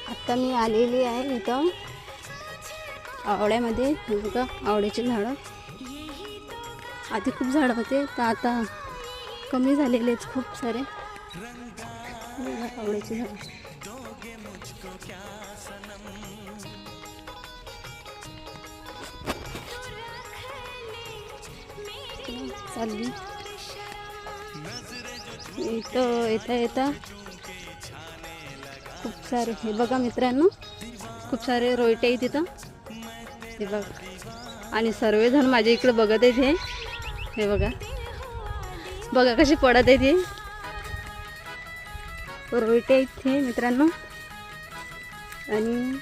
आता मी आलेली आहे इथं आवड्यामध्ये. हे बघा आवड्याची झाडं. आधी खूप झाडं होते तर आता कमी झालेले आहेत खूप सारे. आवड्याची झाडं चालली इथं येता खूप सारे. हे बघा मित्रांनो खूप सारे रोयटे आहेत तिथं. हे बघा आणि सर्वजण माझ्या इकडे बघत आहेत. हे बघा बघा कशी पडत आहे ते रोयटे आहेत हे मित्रांनो. आणि